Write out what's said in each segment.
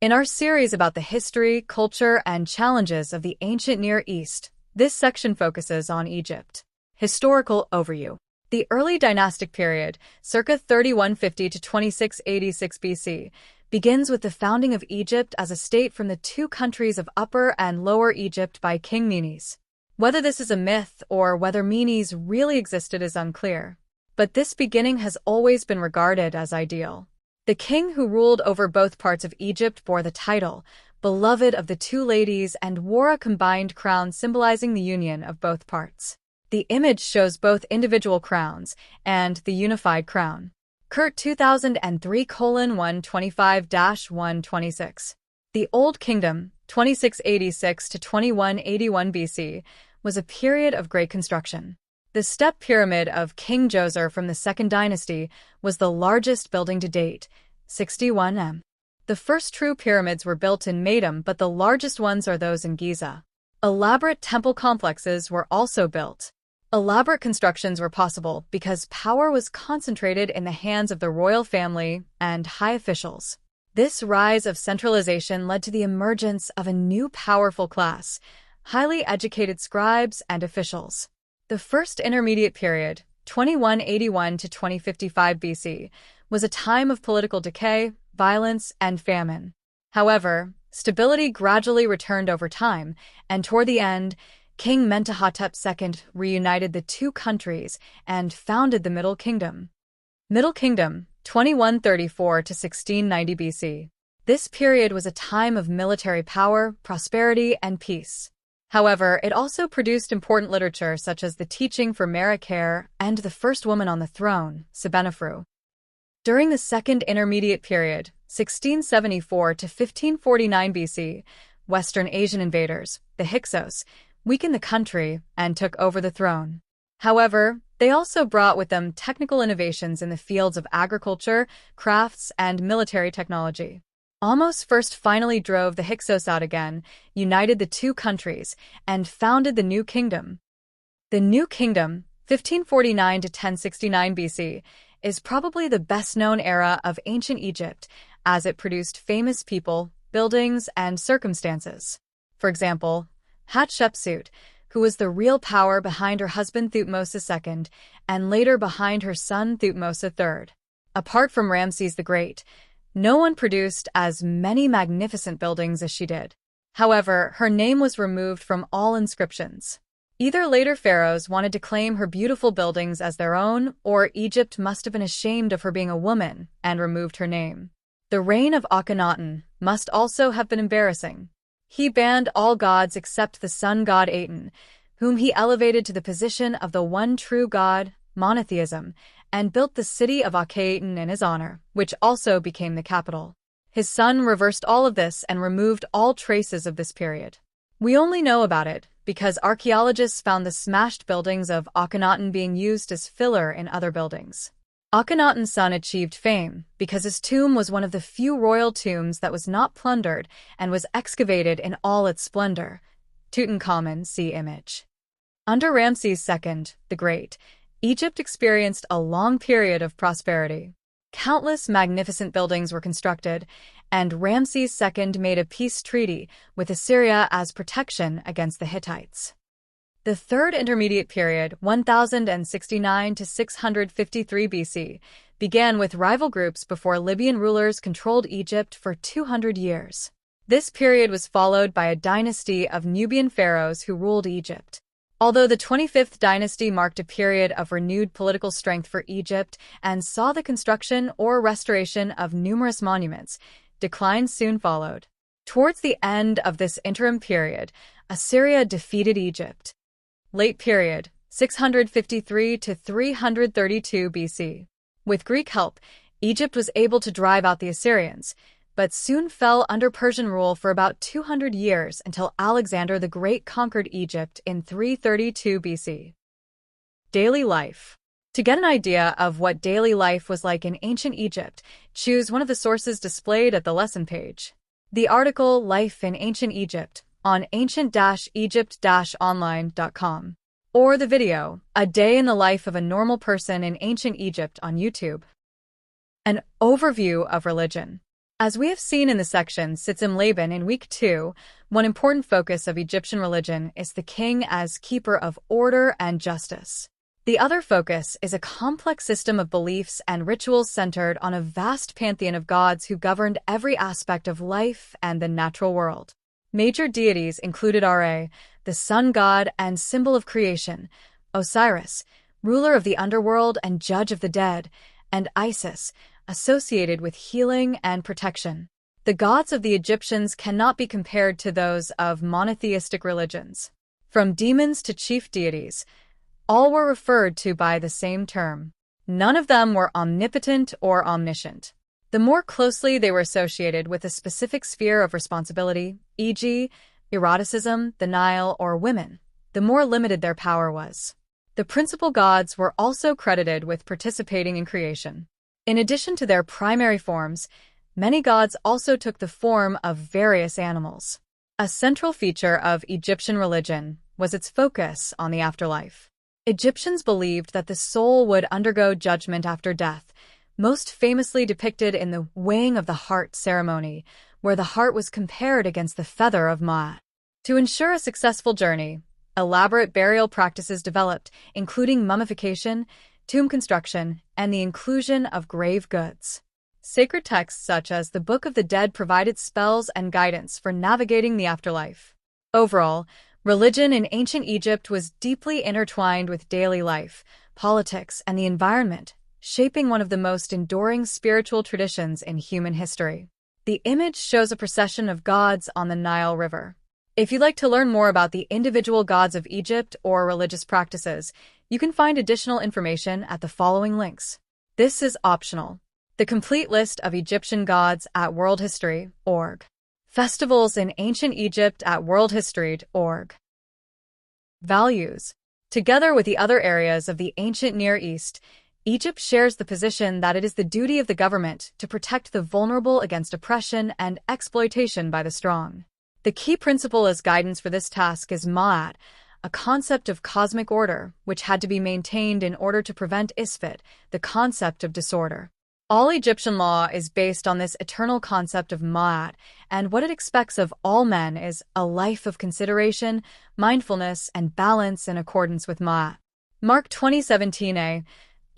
In our series about the history, culture, and challenges of the ancient Near East, this section focuses on Egypt. Historical overview. The early dynastic period, circa 3150 to 2686 BC, begins with the founding of Egypt as a state from the two countries of Upper and Lower Egypt by King Menes. Whether this is a myth or whether Menes really existed is unclear, but this beginning has always been regarded as ideal. The king who ruled over both parts of Egypt bore the title, Beloved of the Two Ladies, and wore a combined crown symbolizing the union of both parts. The image shows both individual crowns and the unified crown. Kurt 2003:125-126. The Old Kingdom, 2686 to 2181 BC, was a period of great construction. The step pyramid of King Djoser from the Second Dynasty was the largest building to date, 61 m. The first true pyramids were built in Meidum, but the largest ones are those in Giza. Elaborate temple complexes were also built. Elaborate constructions were possible because power was concentrated in the hands of the royal family and high officials. This rise of centralization led to the emergence of a new powerful class, highly educated scribes and officials. The first intermediate period, 2181 to 2055 BC, was a time of political decay, violence, and famine. However, stability gradually returned over time, and toward the end, King Mentuhotep II reunited the two countries and founded the Middle Kingdom. Middle Kingdom, 2134 to 1690 BC. This period was a time of military power, prosperity, and peace. However, it also produced important literature such as the Teaching for Merakher and the first woman on the throne, Sebenefru. During the Second Intermediate Period, 1674 to 1549 BC, Western Asian invaders, the Hyksos, weakened the country and took over the throne. However, they also brought with them technical innovations in the fields of agriculture, crafts, and military technology. Ahmose first finally drove the Hyksos out again, united the two countries, and founded the New Kingdom. The New Kingdom, 1549 to 1069 BC, is probably the best-known era of ancient Egypt, as it produced famous people, buildings, and circumstances. For example, Hatshepsut, who was the real power behind her husband Thutmose II, and later behind her son Thutmose III. Apart from Ramses the Great, no one produced as many magnificent buildings as she did. However, her name was removed from all inscriptions. Either later pharaohs wanted to claim her beautiful buildings as their own, or Egypt must have been ashamed of her being a woman and removed her name. The reign of Akhenaten must also have been embarrassing. He banned all gods except the sun god Aten, whom he elevated to the position of the one true god, monotheism, and built the city of Akhetaten in his honor, which also became the capital. His son reversed all of this and removed all traces of this period. We only know about it because archaeologists found the smashed buildings of Akhenaten being used as filler in other buildings. Akhenaten's son achieved fame because his tomb was one of the few royal tombs that was not plundered and was excavated in all its splendor. Tutankhamun, see image. Under Ramses II, the Great, Egypt experienced a long period of prosperity. Countless magnificent buildings were constructed, and Ramses II made a peace treaty with Assyria as protection against the Hittites. The Third Intermediate Period, 1069 to 653 BC, began with rival groups before Libyan rulers controlled Egypt for 200 years. This period was followed by a dynasty of Nubian pharaohs who ruled Egypt. Although the 25th dynasty marked a period of renewed political strength for Egypt and saw the construction or restoration of numerous monuments, decline soon followed. Towards the end of this interim period, Assyria defeated Egypt. Late period, 653 to 332 BC. With Greek help, Egypt was able to drive out the Assyrians, but soon fell under Persian rule for about 200 years until Alexander the Great conquered Egypt in 332 BC. Daily life. To get an idea of what daily life was like in ancient Egypt, choose one of the sources displayed at the lesson page. The article Life in Ancient Egypt on ancient-egypt-online.com, or the video A Day in the Life of a Normal Person in Ancient Egypt on YouTube. An overview of religion. As we have seen in the section Sitzim Laban in Week 2, one important focus of Egyptian religion is the king as keeper of order and justice. The other focus is a complex system of beliefs and rituals centered on a vast pantheon of gods who governed every aspect of life and the natural world. Major deities included Ra, the sun god and symbol of creation, Osiris, ruler of the underworld and judge of the dead, and Isis, associated with healing and protection. The gods of the Egyptians cannot be compared to those of monotheistic religions. From demons to chief deities, all were referred to by the same term. None of them were omnipotent or omniscient. The more closely they were associated with a specific sphere of responsibility, e.g., eroticism, the Nile, or women, the more limited their power was. The principal gods were also credited with participating in creation. In addition to their primary forms, many gods also took the form of various animals. A central feature of Egyptian religion was its focus on the afterlife. Egyptians believed that the soul would undergo judgment after death, most famously depicted in the weighing of the heart ceremony, where the heart was compared against the feather of Ma'at. To ensure a successful journey, elaborate burial practices developed, including mummification, tomb construction, and the inclusion of grave goods. Sacred texts such as the Book of the Dead provided spells and guidance for navigating the afterlife. Overall, religion in ancient Egypt was deeply intertwined with daily life, politics, and the environment, shaping one of the most enduring spiritual traditions in human history. The image shows a procession of gods on the Nile River. If you'd like to learn more about the individual gods of Egypt or religious practices, you can find additional information at the following links. This is optional. The complete list of Egyptian gods at worldhistory.org. Festivals in ancient Egypt at worldhistory.org. Values. Together with the other areas of the ancient Near East, Egypt shares the position that it is the duty of the government to protect the vulnerable against oppression and exploitation by the strong. The key principle as guidance for this task is Ma'at, a concept of cosmic order, which had to be maintained in order to prevent Isfet, the concept of disorder. All Egyptian law is based on this eternal concept of Ma'at, and what it expects of all men is a life of consideration, mindfulness, and balance in accordance with Ma'at. Mark 2017a.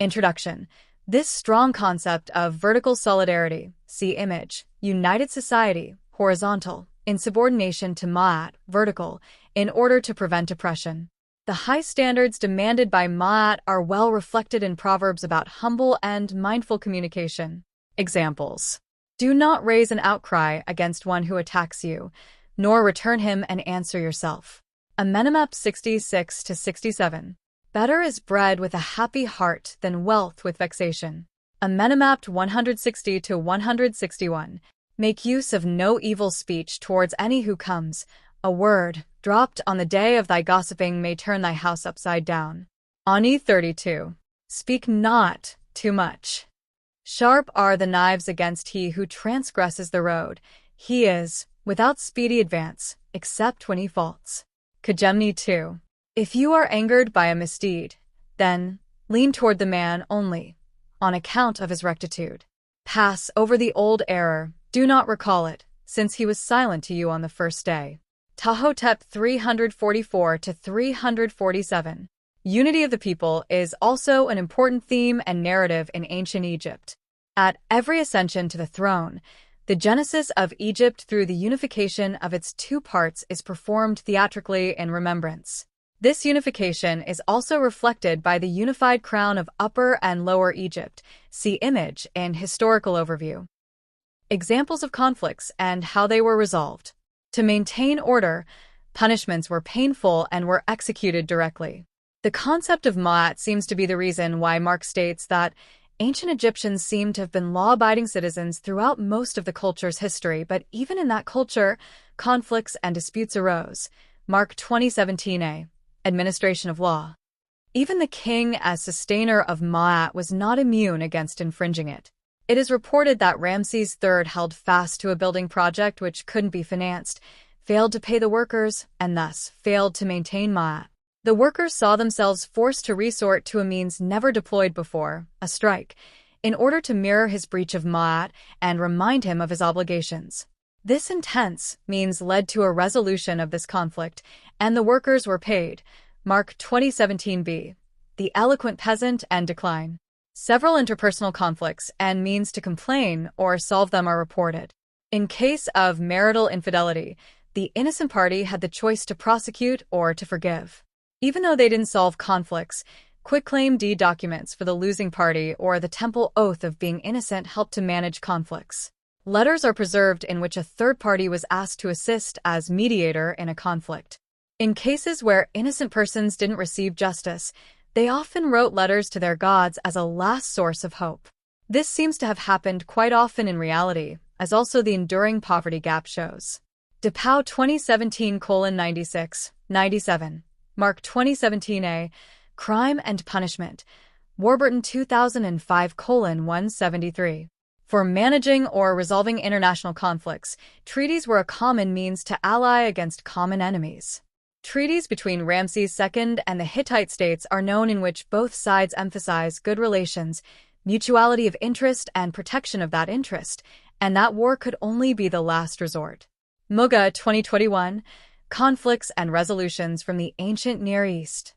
Introduction. This strong concept of vertical solidarity, see image, united society, horizontal, in subordination to Ma'at, vertical, in order to prevent oppression. The high standards demanded by Ma'at are well reflected in proverbs about humble and mindful communication. Examples. Do not raise an outcry against one who attacks you, nor return him an answer yourself. Amenemep 66-67. Better is bread with a happy heart than wealth with vexation. Amenemep 160-161. Make use of no evil speech towards any who comes. A word, dropped on the day of thy gossiping, may turn thy house upside down. Ani 32. Speak not too much. Sharp are the knives against he who transgresses the road. He is without speedy advance, except when he faults. Kejemni 2. If you are angered by a misdeed, then lean toward the man only, on account of his rectitude. Pass over the old error, do not recall it, since he was silent to you on the first day. Tahotep 344-347. Unity of the people is also an important theme and narrative in ancient Egypt. At every ascension to the throne, the genesis of Egypt through the unification of its two parts is performed theatrically in remembrance. This unification is also reflected by the unified crown of Upper and Lower Egypt, see image in historical overview. Examples of conflicts and how they were resolved. To maintain order, punishments were painful and were executed directly. The concept of Ma'at seems to be the reason why Mark states that ancient Egyptians seem to have been law-abiding citizens throughout most of the culture's history, but even in that culture, conflicts and disputes arose. Mark 2017a. Administration of law. Even the king, as sustainer of Ma'at, was not immune against infringing it. It is reported that Ramses III held fast to a building project which couldn't be financed, failed to pay the workers, and thus failed to maintain Ma'at. The workers saw themselves forced to resort to a means never deployed before, a strike, in order to mirror his breach of Ma'at and remind him of his obligations. This intense means led to a resolution of this conflict, and the workers were paid. Mark 2017b. The Eloquent Peasant and Decline. Several interpersonal conflicts and means to complain or solve them are reported. In case of marital infidelity, the innocent party had the choice to prosecute or to forgive. Even though they didn't solve conflicts, quitclaim deed documents for the losing party or the temple oath of being innocent helped to manage conflicts. Letters are preserved in which a third party was asked to assist as mediator in a conflict. In cases where innocent persons didn't receive justice, they often wrote letters to their gods as a last source of hope. This seems to have happened quite often in reality, as also the enduring poverty gap shows. DePau 2017:96, 97. Mark 2017a. Crime and Punishment. Warburton 2005:173. For managing or resolving international conflicts, treaties were a common means to ally against common enemies. Treaties between Ramses II and the Hittite states are known in which both sides emphasize good relations, mutuality of interest and protection of that interest, and that war could only be the last resort. Muga 2021, Conflicts and Resolutions from the Ancient Near East.